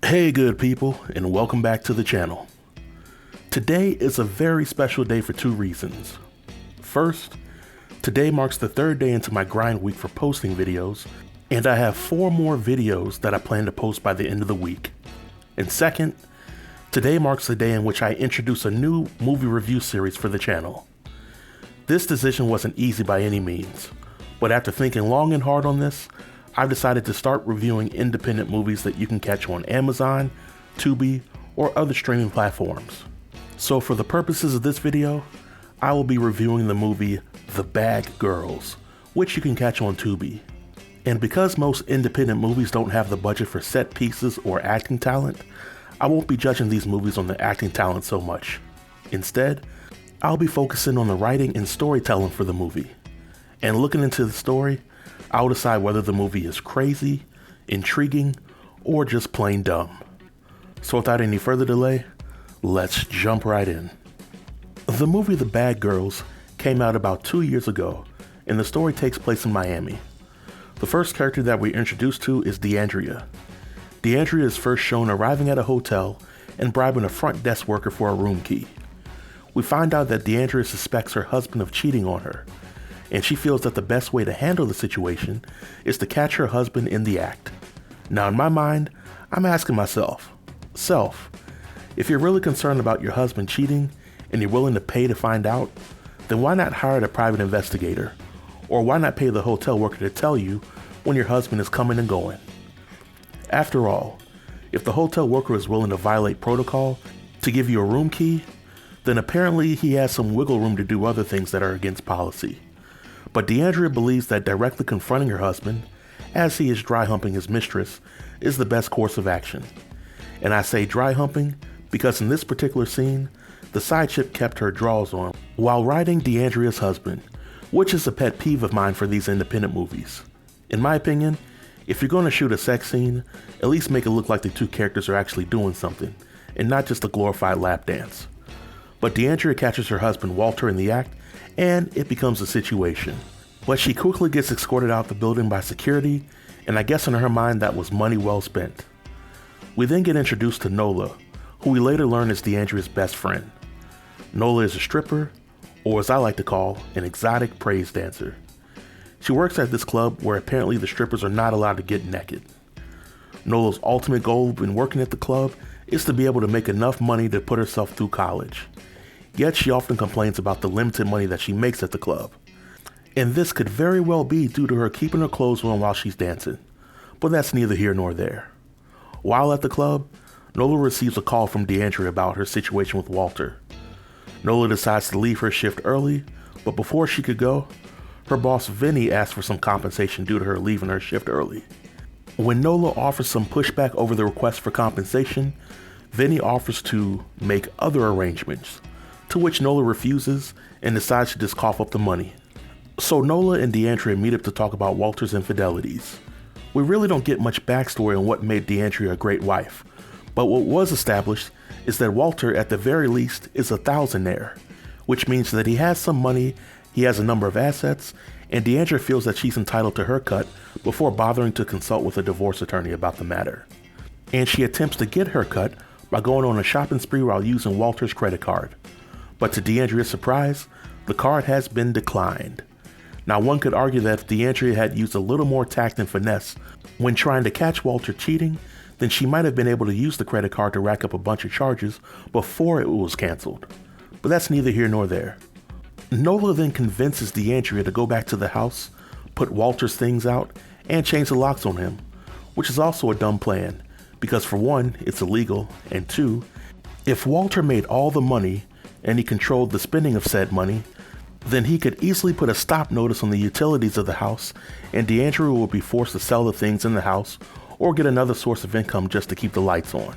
Hey good people, and welcome back to the channel. Today is a very special day for two reasons. First, today marks the third day into my grind week for posting videos, and I have 4 more videos that I plan to post by the end of the week. And second, today marks the day in which I introduce a new movie review series for the channel. This decision wasn't easy by any means, but after thinking long and hard on this, I've decided to start reviewing independent movies that you can catch on Amazon, Tubi, or other streaming platforms. So for the purposes of this video, I will be reviewing the movie The Bad Girls, which you can catch on Tubi. And because most independent movies don't have the budget for set pieces or acting talent, I won't be judging these movies on the acting talent so much. Instead, I'll be focusing on the writing and storytelling for the movie. And looking into the story, I'll decide whether the movie is crazy, intriguing, or just plain dumb. So without any further delay, let's jump right in. The movie The Bad Girls came out about 2 years ago, and the story takes place in Miami. The first character that we're introduced to is DeAndrea. DeAndrea is first shown arriving at a hotel and bribing a front desk worker for a room key. We find out that DeAndrea suspects her husband of cheating on her, and she feels that the best way to handle the situation is to catch her husband in the act. Now in my mind, I'm asking myself, if you're really concerned about your husband cheating and you're willing to pay to find out, then why not hire a private investigator? Or why not pay the hotel worker to tell you when your husband is coming and going? After all, if the hotel worker is willing to violate protocol to give you a room key, then apparently he has some wiggle room to do other things that are against policy. But DeAndrea believes that directly confronting her husband, as he is dry humping his mistress, is the best course of action. And I say dry humping because in this particular scene, the side chick kept her drawers on while riding DeAndrea's husband, which is a pet peeve of mine for these independent movies. In my opinion, if you're going to shoot a sex scene, at least make it look like the two characters are actually doing something, and not just a glorified lap dance. But DeAndrea catches her husband Walter in the act, and it becomes a situation. But she quickly gets escorted out the building by security, and I guess in her mind that was money well spent. We then get introduced to Nola, who we later learn is DeAndrea's best friend. Nola is a stripper, or as I like to call, an exotic praise dancer. She works at this club where apparently the strippers are not allowed to get naked. Nola's ultimate goal when working at the club is to be able to make enough money to put herself through college. Yet she often complains about the limited money that she makes at the club. And this could very well be due to her keeping her clothes on while she's dancing. But that's neither here nor there. While at the club, Nola receives a call from DeAndrea about her situation with Walter. Nola decides to leave her shift early, but before she could go, her boss Vinny asks for some compensation due to her leaving her shift early. When Nola offers some pushback over the request for compensation, Vinny offers to make other arrangements, to which Nola refuses and decides to just cough up the money. So Nola and DeAndrea meet up to talk about Walter's infidelities. We really don't get much backstory on what made DeAndrea a great wife, but what was established is that Walter at the very least is a thousandaire, which means that he has some money, he has a number of assets, and DeAndrea feels that she's entitled to her cut before bothering to consult with a divorce attorney about the matter. And she attempts to get her cut by going on a shopping spree while using Walter's credit card. But to DeAndrea's surprise, the card has been declined. Now one could argue that if DeAndrea had used a little more tact and finesse when trying to catch Walter cheating, then she might have been able to use the credit card to rack up a bunch of charges before it was canceled. But that's neither here nor there. Nola then convinces DeAndrea to go back to the house, put Walter's things out, and change the locks on him, which is also a dumb plan, because for one, it's illegal, and two, if Walter made all the money and he controlled the spending of said money, then he could easily put a stop notice on the utilities of the house, and DeAndrea would be forced to sell the things in the house or get another source of income just to keep the lights on.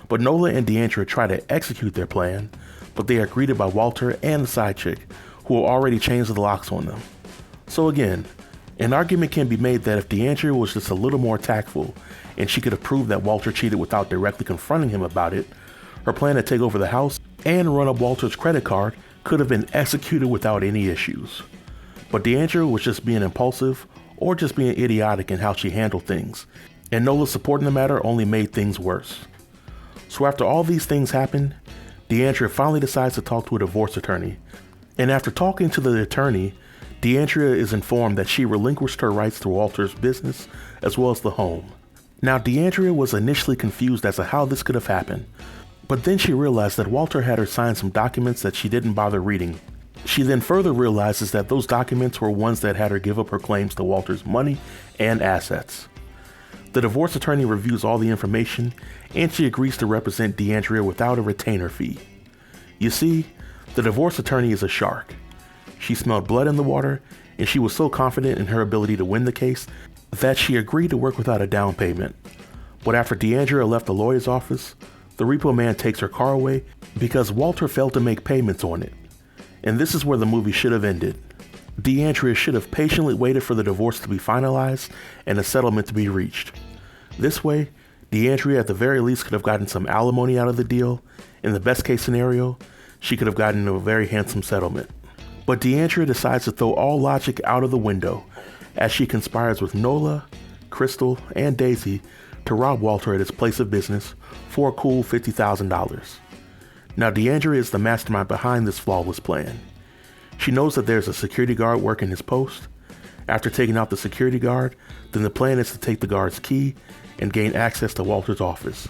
But Nola and DeAndrea try to execute their plan, but they are greeted by Walter and the side chick, who will already change the locks on them. So again, an argument can be made that if DeAndrea was just a little more tactful, and she could have proved that Walter cheated without directly confronting him about it, her plan to take over the house and run up Walter's credit card could have been executed without any issues. But DeAndrea was just being impulsive or just being idiotic in how she handled things, and Nola supporting the matter only made things worse. So after all these things happen, DeAndrea finally decides to talk to a divorce attorney, and after talking to the attorney, DeAndrea is informed that she relinquished her rights to Walter's business as well as the home. Now DeAndrea was initially confused as to how this could have happened, but then she realized that Walter had her sign some documents that she didn't bother reading. She then further realizes that those documents were ones that had her give up her claims to Walter's money and assets. The divorce attorney reviews all the information, and she agrees to represent DeAndrea without a retainer fee. You see, the divorce attorney is a shark. She smelled blood in the water, and she was so confident in her ability to win the case that she agreed to work without a down payment. But after DeAndrea left the lawyer's office, the repo man takes her car away because Walter failed to make payments on it. And this is where the movie should have ended. DeAndrea should have patiently waited for the divorce to be finalized and a settlement to be reached. This way, DeAndrea at the very least could have gotten some alimony out of the deal. In the best case scenario, she could have gotten a very handsome settlement. But DeAndrea decides to throw all logic out of the window as she conspires with Nola, Crystal, and Daisy to rob Walter at his place of business for a cool $50,000. Now DeAndrea is the mastermind behind this flawless plan. She knows that there's a security guard working his post. After taking out the security guard, then the plan is to take the guard's key and gain access to Walter's office.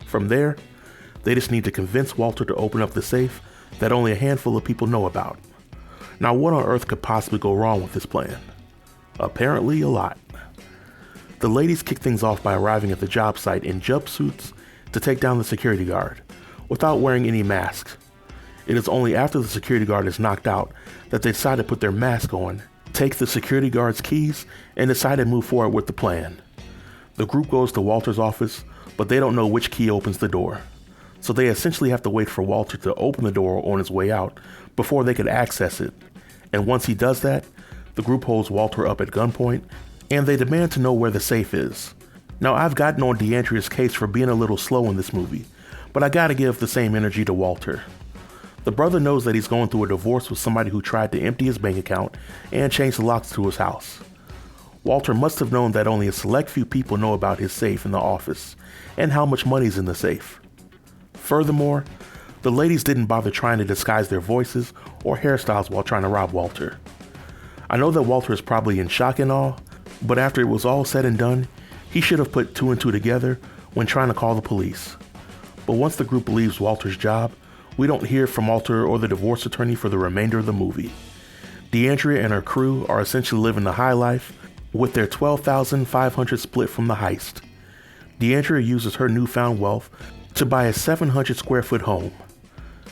From there, they just need to convince Walter to open up the safe that only a handful of people know about. Now what on earth could possibly go wrong with this plan? Apparently a lot. The ladies kick things off by arriving at the job site in jumpsuits to take down the security guard, without wearing any masks. It is only after the security guard is knocked out that they decide to put their mask on, take the security guard's keys, and decide to move forward with the plan. The group goes to Walter's office, but they don't know which key opens the door. So they essentially have to wait for Walter to open the door on his way out before they could access it. And once he does that, the group holds Walter up at gunpoint, and they demand to know where the safe is. Now I've gotten on DeAndrea's case for being a little slow in this movie, but I gotta give the same energy to Walter. The brother knows that he's going through a divorce with somebody who tried to empty his bank account and change the locks to his house. Walter must have known that only a select few people know about his safe in the office and how much money's in the safe. Furthermore, the ladies didn't bother trying to disguise their voices or hairstyles while trying to rob Walter. I know that Walter is probably in shock and awe, but after it was all said and done, he should have put two and two together when trying to call the police. But once the group leaves Walter's job, we don't hear from Walter or the divorce attorney for the remainder of the movie. DeAndrea and her crew are essentially living the high life with their $12,500 split from the heist. DeAndrea uses her newfound wealth to buy a 700 square foot home.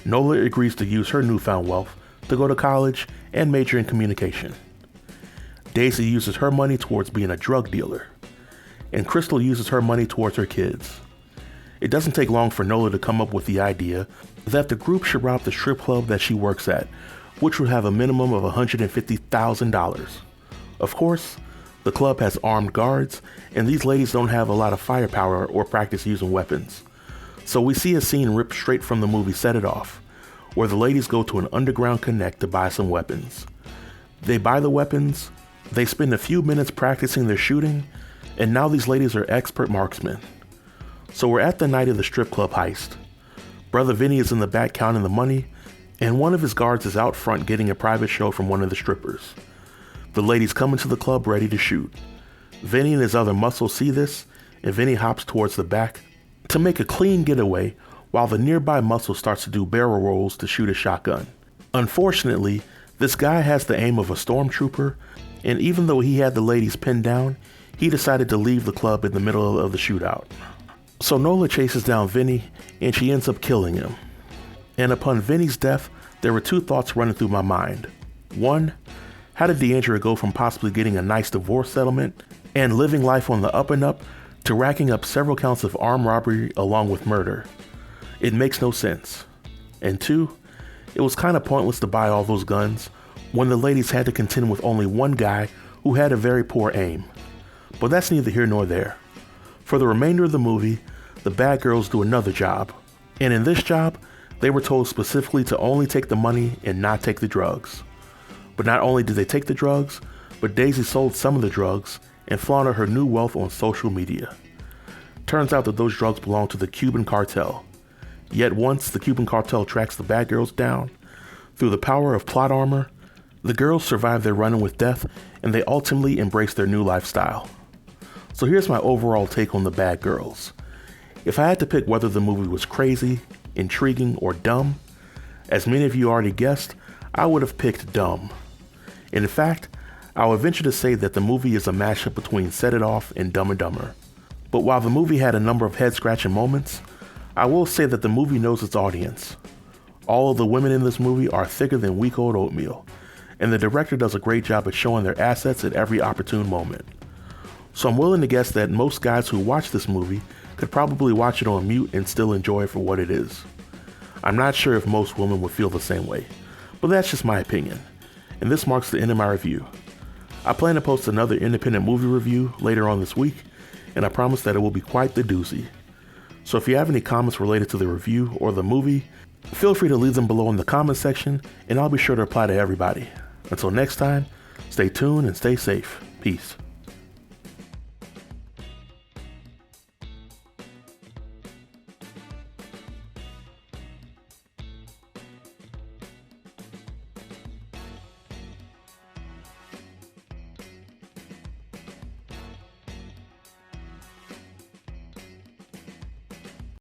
Nola agrees to use her newfound wealth to go to college and major in communication. Daisy uses her money towards being a drug dealer, and Crystal uses her money towards her kids. It doesn't take long for Nola to come up with the idea that the group should rob the strip club that she works at, which would have a minimum of $150,000. Of course, the club has armed guards, and these ladies don't have a lot of firepower or practice using weapons. So we see a scene ripped straight from the movie Set It Off, where the ladies go to an underground connect to buy some weapons. They buy the weapons, they spend a few minutes practicing their shooting, and now these ladies are expert marksmen. So we're at the night of the strip club heist. Brother Vinny is in the back counting the money, and one of his guards is out front getting a private show from one of the strippers. The ladies come into the club ready to shoot. Vinny and his other muscles see this, and Vinny hops towards the back to make a clean getaway while the nearby muscle starts to do barrel rolls to shoot a shotgun. Unfortunately, this guy has the aim of a stormtrooper, and even though he had the ladies pinned down, he decided to leave the club in the middle of the shootout. So Nola chases down Vinny, and she ends up killing him. And upon Vinny's death, there were two thoughts running through my mind. One, how did DeAndrea go from possibly getting a nice divorce settlement and living life on the up and up to racking up several counts of armed robbery along with murder? It makes no sense. And two, it was kind of pointless to buy all those guns when the ladies had to contend with only one guy who had a very poor aim. But that's neither here nor there. For the remainder of the movie, the bad girls do another job. And in this job, they were told specifically to only take the money and not take the drugs. But not only did they take the drugs, but Daisy sold some of the drugs, and flaunted her new wealth on social media. Turns out that those drugs belong to the Cuban cartel. Yet once the Cuban cartel tracks the bad girls down, through the power of plot armor, the girls survive their run-in with death and they ultimately embrace their new lifestyle. So here's my overall take on the Bad Girls. If I had to pick whether the movie was crazy, intriguing, or dumb, as many of you already guessed, I would have picked dumb. In fact, I would venture to say that the movie is a mashup between Set It Off and Dumb and Dumber. But while the movie had a number of head-scratching moments, I will say that the movie knows its audience. All of the women in this movie are thicker than week-old oatmeal, and the director does a great job at showing their assets at every opportune moment. So I'm willing to guess that most guys who watch this movie could probably watch it on mute and still enjoy it for what it is. I'm not sure if most women would feel the same way, but that's just my opinion, and this marks the end of my review. I plan to post another independent movie review later on this week, and I promise that it will be quite the doozy. So if you have any comments related to the review or the movie, feel free to leave them below in the comment section, and I'll be sure to reply to everybody. Until next time, stay tuned and stay safe. Peace.